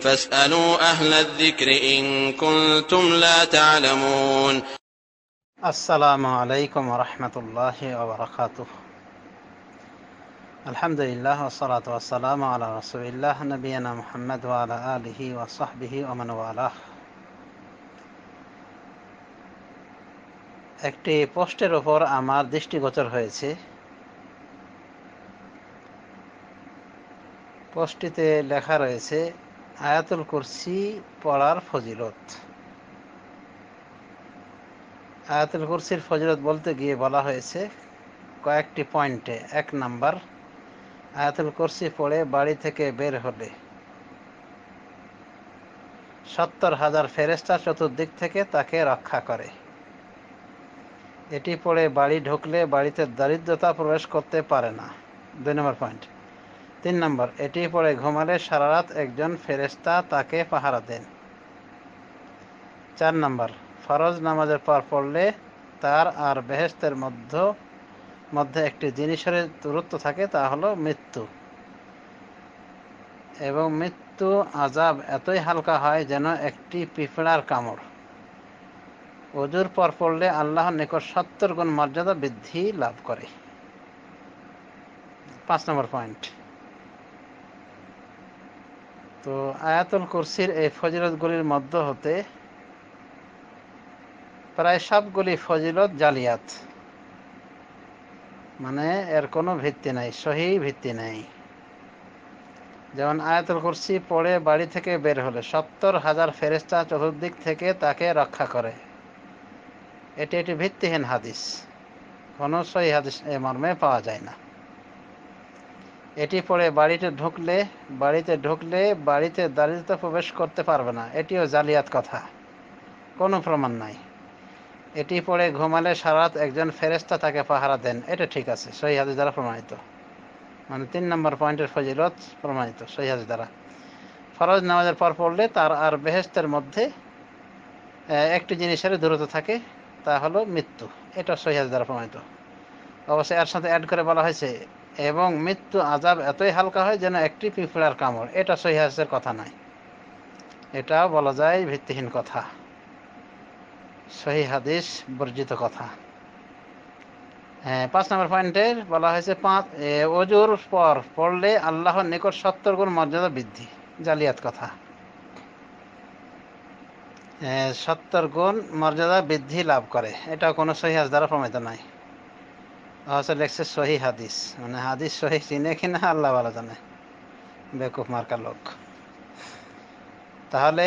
فاسألوا أهل الذكر إن كنتم لا تعلمون. আসসালামু আলাইকুম রহমতুল্লাহি ওয়া বারাকাতুহু। আলহামদুলিল্লাহ ওয়াসসালাতু ওয়াসসালামু আলা রাসূলিল্লাহ নবিয়ানা মুহাম্মদ ওয়া আলা আলিহি ওয়া সাহবিহি ওয়া মান ওয়ালাহ। একটি পোস্টের ওপর আমার দৃষ্টিগোচর হয়েছে। পোস্টটিতে লেখা রয়েছে আয়াতুল কুরসি পড়ার ফজিলত। আয়াতুল কুরসির ফজিলত বলতে গিয়ে বলা হয়েছে কয়েকটি পয়েন্টে। 1 নাম্বার, আয়াতুল কুরসি পড়ে বাড়ি থেকে বের হলে 70,000 ফেরেশতা চতুর্দিক থেকে তাকে রক্ষা করে। এটি পড়ে বাড়ি ঢুকলে বাড়িতে দারিদ্রতা প্রবেশ করতে পারে না। 2 নম্বর পয়েন্ট। 3 নম্বর, এটি পড়ে ঘুমালে সারা রাত একজন ফেরেশতা তাকে পাহারা দেন। 4 নম্বর, ফরজ নামাজের পর পড়লে তার আর বেহেশতের মধ্যে একটি জিনিসের দূরত্ব থাকে, তা হলো মৃত্যু। এবং মৃত্যু আযাব এতই হালকা হয় যেন একটি পিঁপড়ার কামড়। ওযুর পর পড়লে আল্লাহর নিকট 70 গুণ মর্যাদা বৃদ্ধি লাভ করে। 5 নম্বর পয়েন্ট। তো আয়াতুল কুরসির এই ফজিলতগুলির মধ্য হতে প্রায় সবগুলি ফজিলত জালিয়াত, মানে এর কোনো ভিত্তি নাই, সহি ভিত্তি নেই। যেমন আয়াতুল কুরসি পড়ে বাড়ি থেকে বের হলে 70,000 ফেরেশতা চতুর্দিক থেকে তাকে রক্ষা করে, এটি একটি ভিত্তিহীন হাদিস। কোনো সহি হাদিস এ মর্মে পাওয়া যায় না। এটি পড়ে বাড়িতে ঢুকলে বাড়িতে দারিদ্রতা প্রবেশ করতে পারবে না, এটিও জালিয়াত কথা, কোনো প্রমাণ নাই। এটি পড়ে ঘুমালে সারা রাত একজন ফেরেশতা তাকে পাহারা দেন, এটা ঠিক আছে, সহিহ হাদিস দ্বারা প্রমাণিত। মানে 3 নম্বর পয়েন্টের ফজিলত প্রমাণিত সহিহ হাদিস দ্বারা। ফরজ নামাজের পর পড়লে তার আর বেহেশতের মধ্যে একটি জিনিসের দূরত্ব থাকে, তা হলো মৃত্যু, এটা সহিহ হাদিস দ্বারা প্রমাণিত। অবশ্যই এর সাথে অ্যাড করে বলা হয়েছে এবং মৃত্যু আযাব এতই হালকা হয় যেন একটি পিঁপড়ার কামড়, এটা সহিহ হাদিসের কথা নয়, এটাও বলা যায় ভিত্তিহীন কথা, সহিহ হাদিস বর্জিত কথা। 5 নম্বর পয়েন্টে বলা হয়েছে ওযুর পর পড়লে আল্লাহর নিকট 70 গুণ মর্যাদা বৃদ্ধি, জালিয়াত কথা। 70 গুণ মর্যাদা বৃদ্ধি লাভ করে, এটাও কোনো সহিহ হাদিস দ্বারা প্রমাণিত নয়। লেখছে সহিহ হাদিস, মানে হাদিস সহিহ চিনে কিনা আল্লাহ ভালো জানে, বেকুফ মার্কা লোক। তাহলে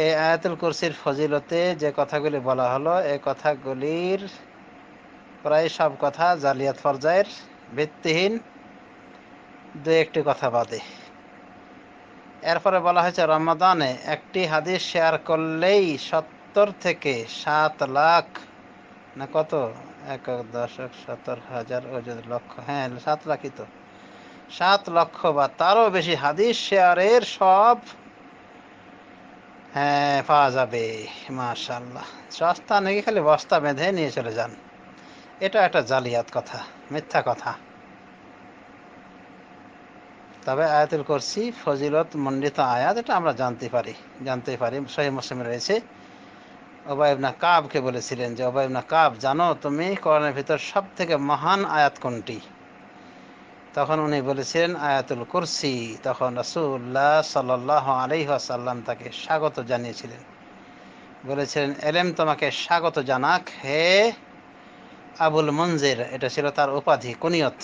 এই আয়াতুল কুরসির ফজিলতে যে কথাগুলি বলা হলো, এই কথাগুলির প্রায় সব কথা জালিয়াত পর্যায়ের, ভিত্তিহীন, 2-1টি কথা বাদে। এরপরে বলা হয়েছে রমাদানে একটি হাদিস শেয়ার করলেই 70 থেকে 7 লাখ, না কত, 1,10,70,000 লক্ষ, 7 লাখই তো, 7 লক্ষ বা তারও বেশি হাদিস শেয়ারের সব পাওয়া যাবে। মাশাআল্লাহ, সস্তা নাকি খালি বস্তা বেঁধে নিয়ে চলে যান, এটা একটা জালিয়াত কথা, মিথ্যা কথা। তবে আয়াতুল কুরসি ফজিলত মণ্ডিত আয়াত, এটা আমরা জানতে পারি। সহিহ মুসলিমে রয়েছে, উবাই ইবনে কাবকে বলেছিলেন যে, উবাই ইবনে কাব, জানো তুমি কোরআনের ভিতর সব থেকে মহান আয়াত কোনটি? তখন উনি বলেছিলেন আয়াতুল কুরসি। তখন রাসূলুল্লাহ সাল্লাল্লাহু আলাইহি ওয়াসাল্লাম তাকে স্বাগত জানিয়েছিলেন, বলেছিলেন এলেম তোমাকে স্বাগত জানাক হে আবুল মুনজির, এটা ছিল তার উপাধি, কুনিয়ত।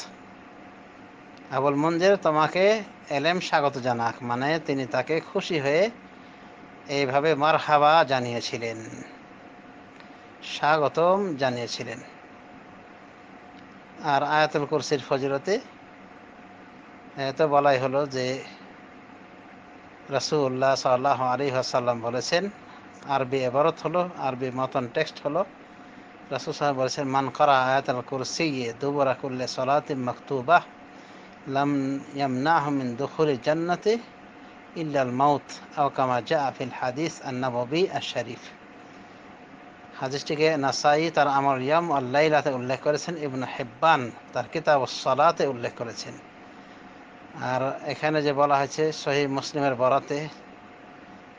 আবুল মুনজির তোমাকে এলেম স্বাগত জানাক, মানে তিনি তাকে খুশি হয়ে এইভাবে মারহাবা জানিয়েছিলেন, স্বাগতম জানিয়েছিলেন। আর আয়াতুল কুরসির ফজিলতে তো বলাই হলো যে রাসূলুল্লাহ সাল্লাল্লাহু আলাইহি ওয়াসাল্লাম বলেছেন, আরবি ইবারত হলো, আরবি মতন টেক্সট হলো, রাসূল সাহেব বলেছেন মান ক্বারা আয়াতুল কুরসি দুবুরা কুল্লি সালাতিন মাকতুবাহ লাম ইয়ামনাহু মিন দুখুলিল জান্নাতি ইল্লা আল মাউত আও কামা জাআ ফিল হাদিস আন-নববী আশ-শরীফ। হাদিসটিকে নাসাই তার আমল ইয়াম আল লাইলাতে উল্লেখ করেছেন, ইবনে হিব্বান তার কিতাবুস সালাতে উল্লেখ করেছেন। আর এখানে যে বলা হয়েছে সহিহ মুসলিমের বরাতে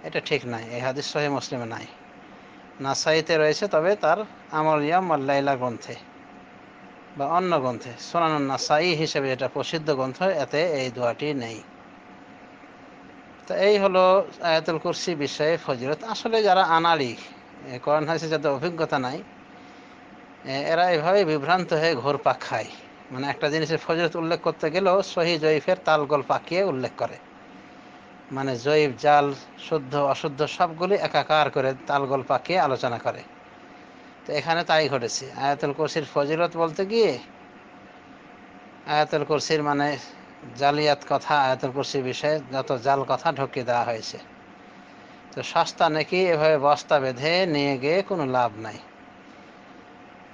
এটা ঠিক নাই, এই হাদিস সহিহ মুসলিমে নাই। নাসাইতে রয়েছে, তবে তার আমল ইয়াম ওয়াল লাইলা গ্রন্থে বা অন্য গ্রন্থে, সুনানুন নাসাই হিসেবে যেটা প্রসিদ্ধ গ্রন্থ, এতে এই দোয়াটি নেই। তো এই হলো আয়াতুল কুরসি বিষয়ে ফজিলত। আসলে যারা আনাড়ি, কোরআন হাদিসে যাদের অভিজ্ঞতা নাই, এরা এভাবে বিভ্রান্ত হয়ে ঘুরপাক খায়। মানে একটা জিনিসের ফজিলত উল্লেখ করতে গেলেও সহি জয়ীফের তালগোল পাকিয়ে উল্লেখ করে, মানে জয়ীফ জাল শুদ্ধ অশুদ্ধ সবগুলি একাকার করে তালগোল পাকিয়ে আলোচনা করে। তো এখানে তাই ঘটেছে। আয়াতুল কুরসির ফজিলত বলতে গিয়ে আয়াতুল কুরসির মানে জালিয়াত কথা, আয়াতুল কুরসির বিষয়ে যত জাল কথা ঢুকিয়ে দেওয়া হয়েছে। তো সস্তা নাকি এভাবে বস্তা বেঁধে নিয়ে গিয়ে কোনো লাভ নাই।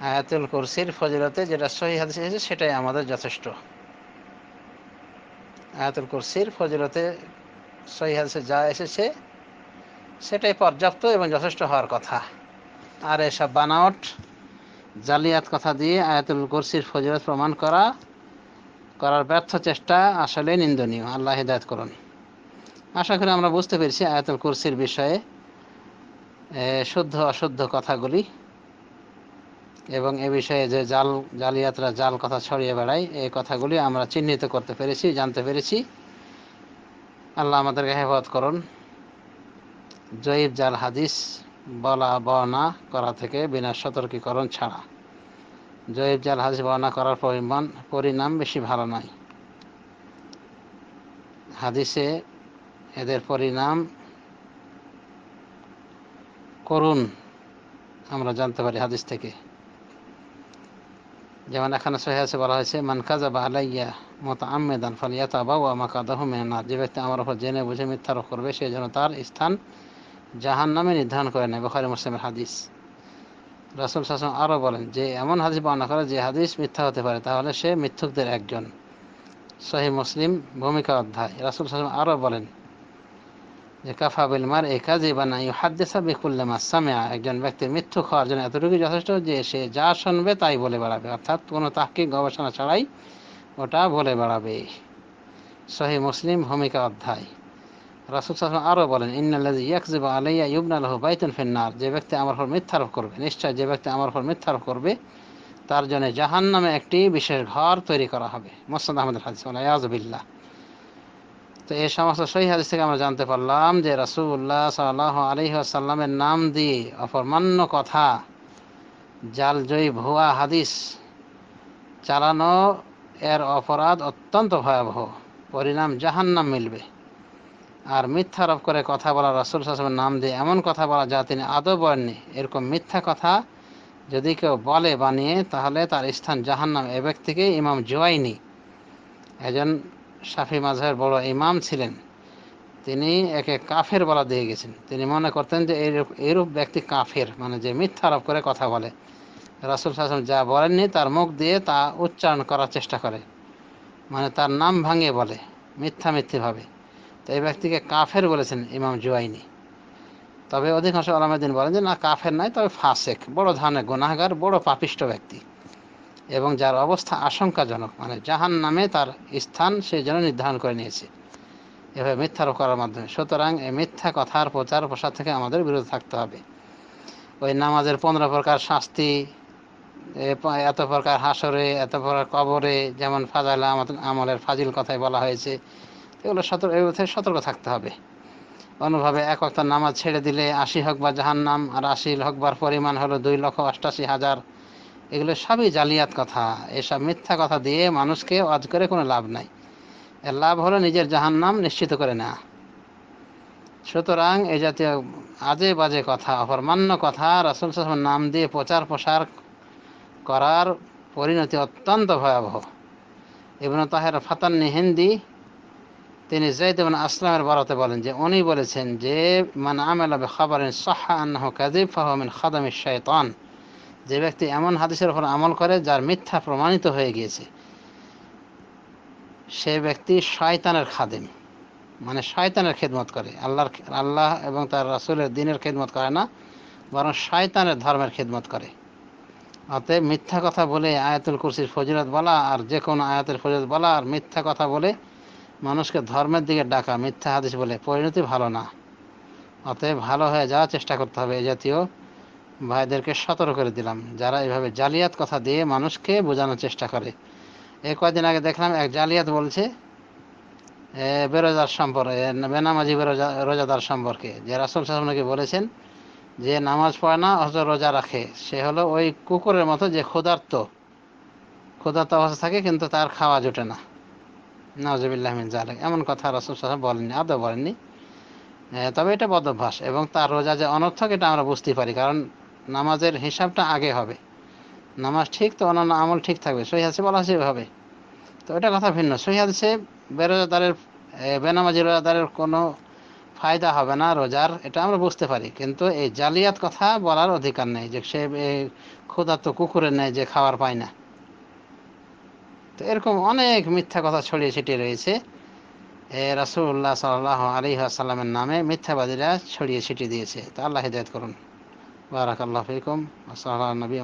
আয়াতুল কুরসির ফজিলতে যেটা সহিহ হাদিসে এসেছে সেটাই আমাদের যথেষ্ট। আয়াতুল কুরসির ফজিলতে সহিহ হাদিসে যা এসেছে সেটাই পর্যাপ্ত এবং যথেষ্ট হওয়ার কথা। আর এসব বানাওয়াট জালিয়াত কথা দিয়ে আয়াতুল কুরসির ফজিলত প্রমাণ করার ব্যর্থ চেষ্টা আসলে নিন্দনীয়। আল্লাহ হিদায়াত করুন। আশা করি আমরা বুঝতে পেরেছি আয়াতুল কুরসির বিষয়ে শুদ্ধ অশুদ্ধ কথাগুলি, এবং এ বিষয়ে যে জালিয়াতরা জাল কথা ছড়িয়ে বেড়ায় এই কথাগুলি আমরা চিহ্নিত করতে পেরেছি, জানতে পেরেছি। আল্লাহ আমাদেরকে হেফাজত করুন জয়ীব জাল হাদিস বলা বর্ণনা করা থেকে বিনা সতর্কীকরণ ছাড়া। জয়ীব জাল হাদিস বর্ণনা করার পরিণাম বেশি ভালো নয়। হাদিসে এদের পরিণাম করুন আমরা জানতে পারি হাদিস থেকে। যেমন এখানে সহিহ হাদিসে বলা হয়েছে, মান কাযাবা আলাইয়া মুতাআম্মিদান ফালিয়াতাবাওয়া মাকাদাহু মিনান নার। যে ব্যক্তি আমার উপর জেনে বুঝে মিথ্যারোপ করবে, সে যেন তার স্থান জাহান্নামে নির্ধারণ করে নেয়। বুখারী মুসলিমের হাদিস। রাসূল সাল্লাল্লাহু আলাইহি ওয়াসাল্লাম আরও বলেন, যে এমন হাদিস বর্ণনা করে যে হাদিস মিথ্যা হতে পারে, তাহলে সে মিথ্যুকদের একজন। সহিহ মুসলিম ভূমিকা অধ্যায়। রাসূল সাল্লাল্লাহু আলাইহি ওয়াসাল্লাম আরও বলেন যে কাফা বিল মারই কাযিবান আন ইউহাদ্দিসা বিকুল্লি মা সামিআ। একজন ব্যক্তির মিথ্যুক হওয়ার জন্য এতটুকুই যথেষ্ট যে সে যা শুনবে তাই বলে বেড়াবে, অর্থাৎ কোনো তাহকিক গবেষণা ছাড়াই ওটা বলে বেড়াবে। সহিহ মুসলিম ভূমিকা অধ্যায়। রাসূল সাল্লাল্লাহু আলাইহি ওয়াসাল্লাম আরও বলেন, ইন্নাল্লাযী ইয়াকযিবু আলাইয়া ইউবনা লাহু বাইতুন ফিন-নার। যে ব্যক্তি আমার উপর মিথ্যারোপ করবে, নিশ্চয় যে ব্যক্তি আমার উপর মিথ্যারোপ করবে তার জন্য জাহান্নামে একটি বিশেষ ঘর তৈরি করা হবে। মুসনাদ আহমদের হাদিস। ওয়ালিয়াযু বিল্লাহ। তো এই সমস্ত সহিহ হাদিস থেকে আমরা জানতে পারলাম যে রাসূলুল্লাহ সাল্লাল্লাহু আলাইহি ওয়াসাল্লামের নাম দিয়ে অপমান্য কথা, জালজয়ী ভুয়া হাদিস চালানো এর অপরাধ অত্যন্ত ভয়াবহ, পরিণাম জাহান্নাম মিলবে। আর মিথ্যারোপ করে কথা বলা, রাসূল সাল্লাল্লাহু আলাইহি ওয়াসাল্লামের নাম দিয়ে এমন কথা বলা যা তিনি আদৌ বলেননি, এরকম মিথ্যা কথা যদি কেউ বলে বানিয়ে, তাহলে তার স্থান জাহান্নাম। এ ব্যক্তিকে ইমাম জুওয়াইনি, একজন শাফি মাযহাবের বড় ইমাম ছিলেন, তিনি একে কাফের বলা দিয়ে গেছেন। তিনি মনে করতেন যে এইরূপ ব্যক্তি কাফের, মানে যে মিথ্যারোপ করে কথা বলে, রাসূল সাল্লাল্লাহু আলাইহি ওয়াসাল্লাম যা বলেননি তার মুখ দিয়ে তা উচ্চারণ করার চেষ্টা করে, মানে তার নাম ভাঙিয়ে বলে মিথ্যাভাবে। তো এই ব্যক্তিকে কাফের বলেছেন ইমাম জুওয়াইনি। তবে অধিকাংশ উলামায়ে দ্বীন বলেন যে না, কাফের নয়, তবে ফাসেক, বড় ধরনের গুনাহগার, বড় পাপিষ্ঠ ব্যক্তি, এবং যার অবস্থা আশঙ্কাজনক, মানে জাহান্নামে তার স্থান সে যেন নির্ধারণ করে নিয়েছে এভাবে মিথ্যারোপ করার মাধ্যমে। সুতরাং এই মিথ্যা কথার প্রচার প্রসার থেকে আমাদের বিরত থাকতে হবে। ওই নামাজের 15 প্রকার শাস্তি, এত প্রকার হাসরে, এত প্রকার কবরে, যেমন ফাজাইল আমলের ফাজিল কথাই বলা হয়েছে, এগুলো সতর্ক থাকতে হবে। অনুভাবে এক ওয়াক্ত নামাজ ছেড়ে দিলে 80 হকবার জাহান্নাম, আর 80 হকবার পরিমাণ হলো 2,88,000। এগুলো সবই জালিয়াত কথা। এসব মিথ্যা কথা দিয়ে মানুষকে ওয়াজ করে কোনো লাভ নাই। এর লাভ হলো নিজের জাহান্নাম নিশ্চিত করে নেওয়া। সুতরাং এই জাতীয় আজে বাজে কথা, অপমান্য কথা রাসূল সাল্লাল্লাহু আলাইহি ওয়াসাল্লামের নাম দিয়ে প্রচার প্রসার করার পরিণতি অত্যন্ত ভয়াবহ। ইবনে তাহের ফাতান্নি হিন্দি, তিনি যায়েদ ইবনে আসলামের বারাতে বলেন যে উনি বলেছেন যে মান আমালা বিখাবারিন সাহহা আন্নাহু কাযিব ফাহুয়া মিন খাদামিশ শাইতান। যে ব্যক্তি এমন হাদিসের উপর আমল করে যার মিথ্যা প্রমাণিত হয়ে গিয়েছে, সে ব্যক্তি শয়তানের খাদেম, মানে শয়তানের খেদমত করে। আল্লাহ এবং তার রাসূলের দ্বীনের খেদমত করে না, বরং শয়তানের ধর্মের খেদমত করে। অতএব মিথ্যা কথা বলে আয়াতুল কুরসির ফজিলত বলা, আর যে কোনো আয়াতের ফজিলত বলা, আর মিথ্যা কথা বলে মানুষকে ধর্মের দিকে ডাকা, মিথ্যা হাদিস বলে পরিণতি ভালো না। অতএব ভালো হয়ে যাওয়ার চেষ্টা করতে হবে। এই জাতীয় ভাইদেরকে সতর্ক করে দিলাম যারা এইভাবে জালিয়াত কথা দিয়ে মানুষকে বোঝানোর চেষ্টা করে। এই কয়েকদিন আগে দেখলাম এক জালিয়াত বলছে বেরোজার সম্পর্কে, বেনামাজি রোজাদার সম্পর্কে, যে রাসূল সাল্লাল্লাহু আলাইহি ওয়াসাল্লাম বলেছেন যে নামাজ পড়ে না অথচ রোজা রাখে সে হলো ওই কুকুরের মতো যে ক্ষুধার্ত অবস্থা থাকে কিন্তু তার খাওয়া জোটে না। নাউজুবিল্লাহ মিন যালিক, এমন কথা রাসূল সাল্লাল্লাহু আলাইহি ওয়াসাল্লাম বলেননি, আদৌ বলেননি। তবে এটা বদ অভ্যাস এবং তার রোজা যে অনর্থক এটা আমরা বুঝতে পারি, কারণ নামাজের হিসাবটা আগে হবে। নামাজ ঠিক তো অন্যান্য আমল ঠিক থাকবে, সহিহ হাদিসে বলা আছে এভাবে। তো এটা কথা ভিন্ন। সহিহ হাদিসে বেনামাজি রোজাদারের কোনো ফায়দা হবে না রোজার, এটা আমরা বুঝতে পারি, কিন্তু এই জালিয়াত কথা বলার অধিকার নেই যে সে ক্ষুধার্ত কুকুরের নেয় যে খাবার পায় না। তো এরকম অনেক মিথ্যা কথা ছড়িয়ে ছিটিয়ে রয়েছে রাসূলুল্লাহ সাল্লাল্লাহু আলাইহি ওয়াসাল্লামের নামে মিথ্যাবাদীরা ছড়িয়ে ছিটিয়ে দিয়েছে। তো আল্লাহ হিদায়াত করুন। বারাকাল্লাহু ফিকুম। ওয়া সাল্লাল্লাহু আলা নবী